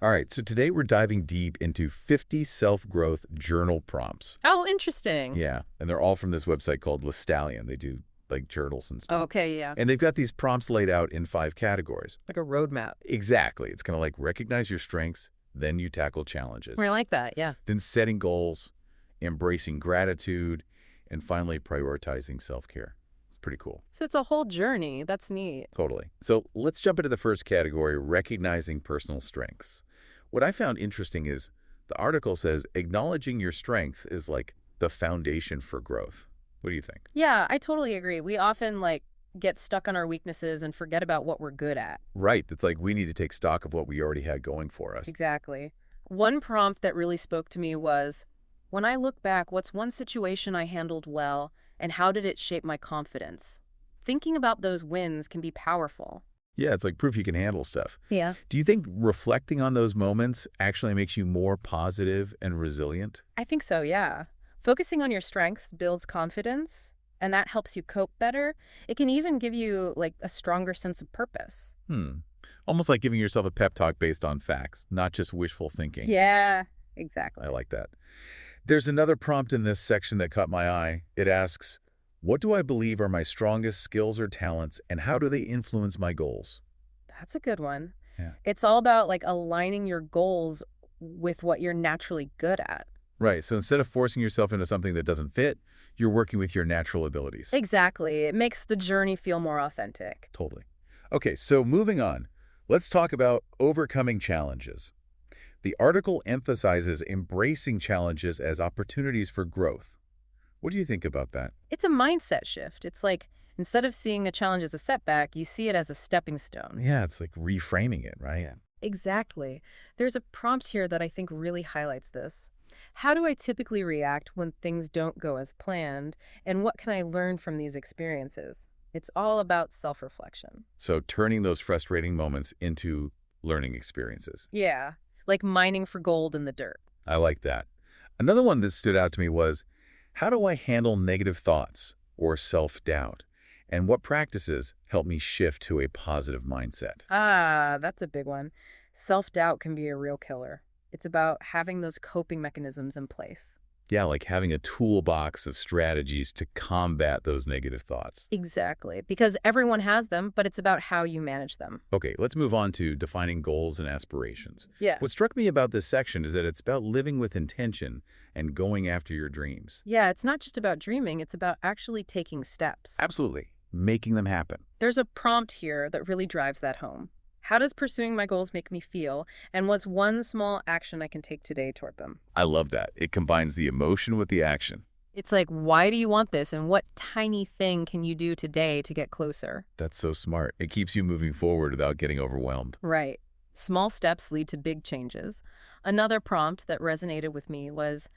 All right, so today we're diving deep into 50 self-growth journal prompts. Oh, interesting. Yeah, and they're all from this website called Lestallion. They do like journals and stuff. Okay, yeah. And they've got these prompts laid out in 5 categories. Like a roadmap. Exactly. It's kind of like recognize your strengths, then you tackle challenges. I like that, yeah. Then setting goals, embracing gratitude, and finally prioritizing self-care. It's pretty cool. So it's a whole journey. That's neat. Totally. So let's jump into the first category, recognizing personal strengths. What I found interesting is the article says acknowledging your strengths is like the foundation for growth. What do you think? Yeah, I totally agree. We often get stuck on our weaknesses and forget about what we're good at. Right. It's like we need to take stock of what we already had going for us. Exactly. One prompt that really spoke to me was, when I look back, what's one situation I handled well and how did it shape my confidence? Thinking about those wins can be powerful. Yeah, it's like proof you can handle stuff. Yeah. Do you think reflecting on those moments actually makes you more positive and resilient? I think so, yeah. Focusing on your strengths builds confidence, and that helps you cope better. It can even give you a stronger sense of purpose. Almost like giving yourself a pep talk based on facts, not just wishful thinking. Yeah, exactly. I like that. There's another prompt in this section that caught my eye. It asks, what do I believe are my strongest skills or talents, and how do they influence my goals? That's a good one. Yeah. It's all about aligning your goals with what you're naturally good at. Right, so instead of forcing yourself into something that doesn't fit, you're working with your natural abilities. Exactly. It makes the journey feel more authentic. Totally. Okay, so moving on, let's talk about overcoming challenges. The article emphasizes embracing challenges as opportunities for growth. What do you think about that? It's a mindset shift. It's like instead of seeing a challenge as a setback, you see it as a stepping stone. Yeah, it's like reframing it, right? Yeah. Exactly. There's a prompt here that I think really highlights this. How do I typically react when things don't go as planned, and what can I learn from these experiences? It's all about self-reflection. So turning those frustrating moments into learning experiences. Yeah, like mining for gold in the dirt. I like that. Another one that stood out to me was, how do I handle negative thoughts or self-doubt? And what practices help me shift to a positive mindset? Ah, that's a big one. Self-doubt can be a real killer. It's about having those coping mechanisms in place. Yeah, like having a toolbox of strategies to combat those negative thoughts. Exactly, because everyone has them, but it's about how you manage them. Okay, let's move on to defining goals and aspirations. Yeah. What struck me about this section is that it's about living with intention and going after your dreams. Yeah, it's not just about dreaming, it's about actually taking steps. Absolutely. Making them happen. There's a prompt here that really drives that home. How does pursuing my goals make me feel, and what's one small action I can take today toward them? I love that. It combines the emotion with the action. It's like, why do you want this, and what tiny thing can you do today to get closer? That's so smart. It keeps you moving forward without getting overwhelmed. Right. Small steps lead to big changes. Another prompt that resonated with me was,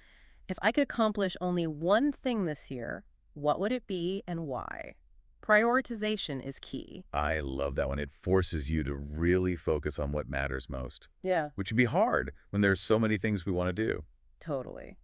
if I could accomplish only one thing this year, what would it be and why? Prioritization is key. I love that one. It forces you to really focus on what matters most, Yeah. which would be hard when there's so many things we want to do. Totally.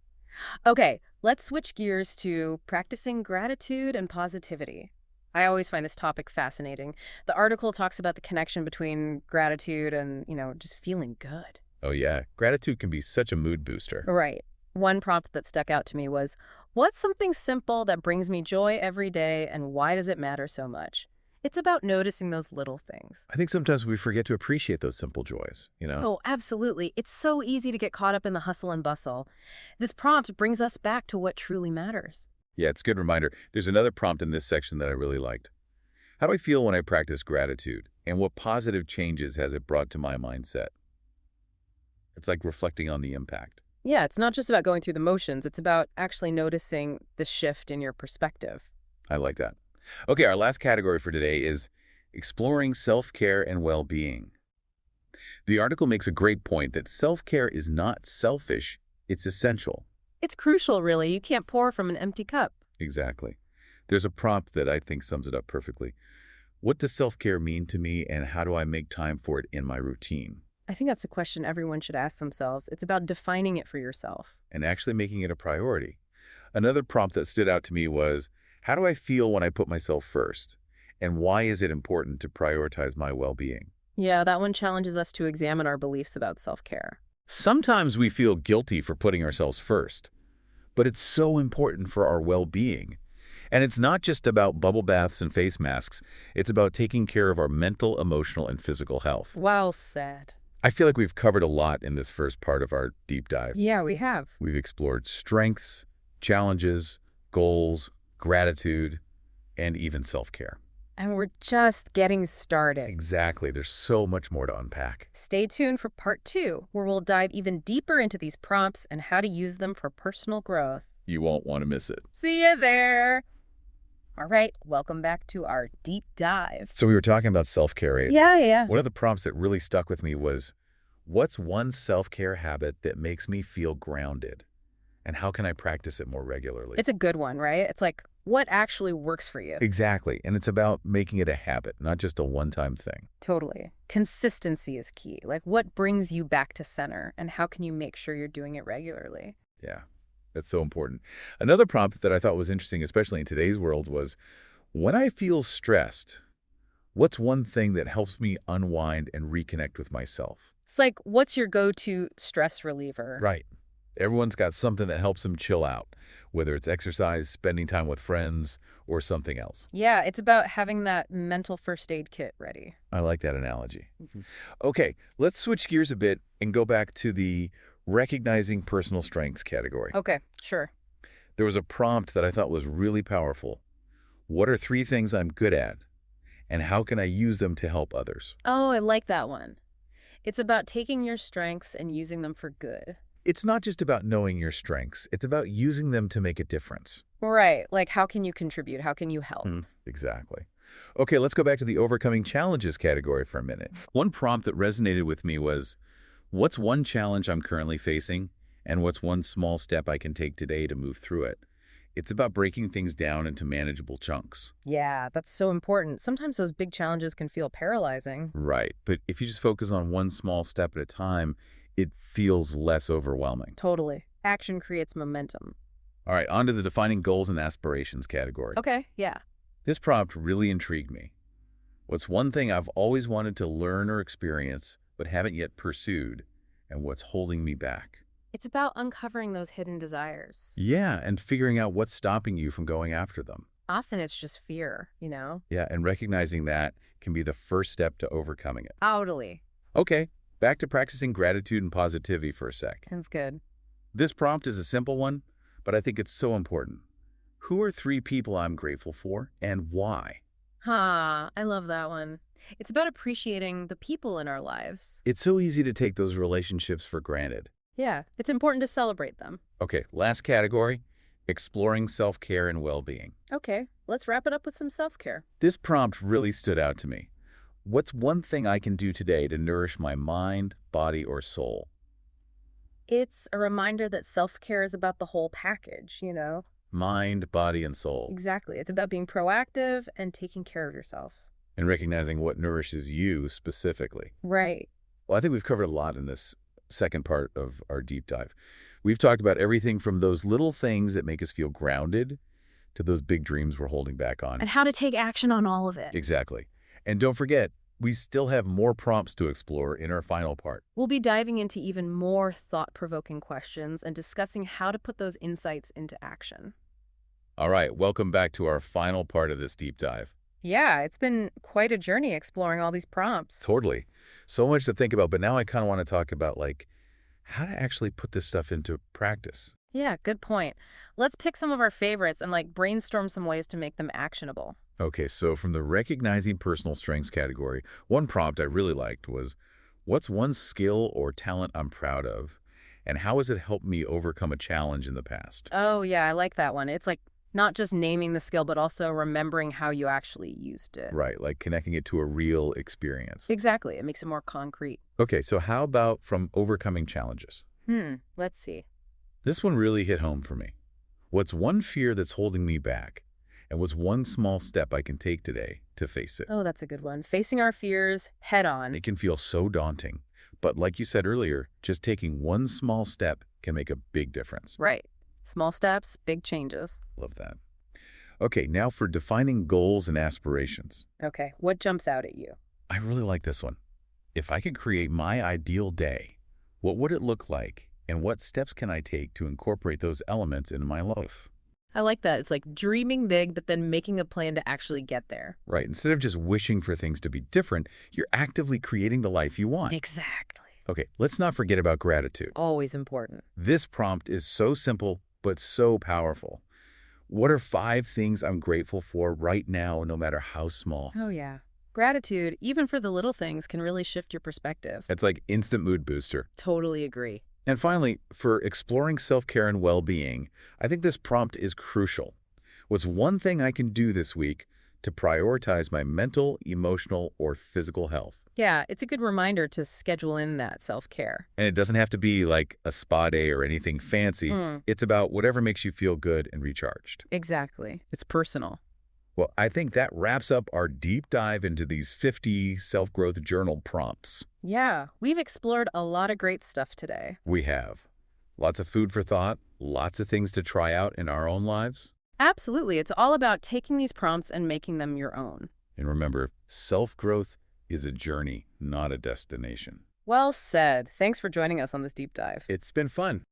Okay, let's switch gears to practicing gratitude and positivity. I always find this topic fascinating. The article talks about the connection between gratitude and, just feeling good. Oh yeah, gratitude can be such a mood booster. Right. One prompt that stuck out to me was, what's something simple that brings me joy every day, and why does it matter so much? It's about noticing those little things. I think sometimes we forget to appreciate those simple joys. Oh, absolutely. It's so easy to get caught up in the hustle and bustle. This prompt brings us back to what truly matters. Yeah, it's a good reminder. There's another prompt in this section that I really liked. How do I feel when I practice gratitude, and what positive changes has it brought to my mindset? It's like reflecting on the impact. Yeah, it's not just about going through the motions. It's about actually noticing the shift in your perspective. I like that. Okay, our last category for today is exploring self-care and well-being. The article makes a great point that self-care is not selfish, it's essential. It's crucial, really. You can't pour from an empty cup. Exactly. There's a prompt that I think sums it up perfectly. What does self-care mean to me, and how do I make time for it in my routine? I think that's a question everyone should ask themselves. It's about defining it for yourself. And actually making it a priority. Another prompt that stood out to me was, how do I feel when I put myself first? And why is it important to prioritize my well-being? Yeah, that one challenges us to examine our beliefs about self-care. Sometimes we feel guilty for putting ourselves first, but it's so important for our well-being. And it's not just about bubble baths and face masks. It's about taking care of our mental, emotional, and physical health. Well said. I feel like we've covered a lot in this first part of our deep dive. Yeah, we have. We've explored strengths, challenges, goals, gratitude, and even self-care. And we're just getting started. Exactly. There's so much more to unpack. Stay tuned for part 2, where we'll dive even deeper into these prompts and how to use them for personal growth. You won't want to miss it. See you there. All right, welcome back to our deep dive. So we were talking about self-care, right? Yeah. One of the prompts that really stuck with me was, what's one self-care habit that makes me feel grounded? And how can I practice it more regularly? It's a good one, right? It's like, what actually works for you? Exactly. And it's about making it a habit, not just a one-time thing. Totally. Consistency is key. Like, what brings you back to center, and how can you make sure you're doing it regularly? Yeah, that's so important. Another prompt that I thought was interesting, especially in today's world, was, when I feel stressed, what's one thing that helps me unwind and reconnect with myself? It's like, what's your go-to stress reliever? Right. Everyone's got something that helps them chill out, whether it's exercise, spending time with friends, or something else. Yeah, it's about having that mental first aid kit ready. I like that analogy. Okay, let's switch gears a bit and go back to the recognizing personal strengths category. Okay, sure. There was a prompt that I thought was really powerful. What are 3 things I'm good at, and how can I use them to help others? Oh, I like that one. It's about taking your strengths and using them for good. It's not just about knowing your strengths. It's about using them to make a difference. Right, like how can you contribute? How can you help? Exactly. Okay, let's go back to the overcoming challenges category for a minute. One prompt that resonated with me was, what's one challenge I'm currently facing, and what's one small step I can take today to move through it? It's about breaking things down into manageable chunks. Yeah, that's so important. Sometimes those big challenges can feel paralyzing. Right, but if you just focus on one small step at a time, it feels less overwhelming. Totally. Action creates momentum. All right, on to the defining goals and aspirations category. Okay, yeah. This prompt really intrigued me. What's one thing I've always wanted to learn or experience but haven't yet pursued, and what's holding me back? It's about uncovering those hidden desires. Yeah, and figuring out what's stopping you from going after them. Often it's just fear, you know? Yeah, and recognizing that can be the first step to overcoming it. Totally. Okay, back to practicing gratitude and positivity for a sec. That's good. This prompt is a simple one, but I think it's so important. Who are 3 people I'm grateful for, and why? I love that one. It's about appreciating the people in our lives. It's so easy to take those relationships for granted. Yeah, it's important to celebrate them. Okay, last category, exploring self-care and well-being. Okay, let's wrap it up with some self-care. This prompt really stood out to me. What's one thing I can do today to nourish my mind, body, or soul? It's a reminder that self-care is about the whole package, you know? Mind, body, and soul. Exactly. It's about being proactive and taking care of yourself. And recognizing what nourishes you specifically. Right. Well, I think we've covered a lot in this second part of our deep dive. We've talked about everything from those little things that make us feel grounded to those big dreams we're holding back on. And how to take action on all of it. Exactly. And don't forget, we still have more prompts to explore in our final part. We'll be diving into even more thought-provoking questions and discussing how to put those insights into action. All right, welcome back to our final part of this deep dive. Yeah, it's been quite a journey exploring all these prompts. Totally. So much to think about, but now I kind of want to talk about, like, how to actually put this stuff into practice. Yeah, good point. Let's pick some of our favorites and brainstorm some ways to make them actionable. Okay, so from the recognizing personal strengths category, one prompt I really liked was, what's one skill or talent I'm proud of, and how has it helped me overcome a challenge in the past? Oh, yeah, I like that one. It's not just naming the skill, but also remembering how you actually used it. Right, like connecting it to a real experience. Exactly. It makes it more concrete. Okay, so how about from overcoming challenges? Let's see. This one really hit home for me. What's one fear that's holding me back? And what's one small step I can take today to face it? Oh, that's a good one. Facing our fears head on. It can feel so daunting. But like you said earlier, just taking one small step can make a big difference. Right. Small steps, big changes. Love that. Okay, now for defining goals and aspirations. Okay, what jumps out at you? I really like this one. If I could create my ideal day, what would it look like, and what steps can I take to incorporate those elements into my life? I like that. It's like dreaming big, but then making a plan to actually get there. Right, instead of just wishing for things to be different, you're actively creating the life you want. Exactly. Okay, let's not forget about gratitude. Always important. This prompt is so simple, but so powerful. What are 5 things I'm grateful for right now, no matter how small? Oh, yeah. Gratitude, even for the little things, can really shift your perspective. It's like instant mood booster. Totally agree. And finally, for exploring self-care and well-being, I think this prompt is crucial. What's one thing I can do this week to prioritize my mental, emotional, or physical health? Yeah, it's a good reminder to schedule in that self-care. And it doesn't have to be like a spa day or anything fancy. It's about whatever makes you feel good and recharged. Exactly. It's personal. Well, I think that wraps up our deep dive into these 50 self-growth journal prompts. Yeah, we've explored a lot of great stuff today. We have lots of food for thought, lots of things to try out in our own lives. Absolutely. It's all about taking these prompts and making them your own. And remember, self-growth is a journey, not a destination. Well said. Thanks for joining us on this deep dive. It's been fun.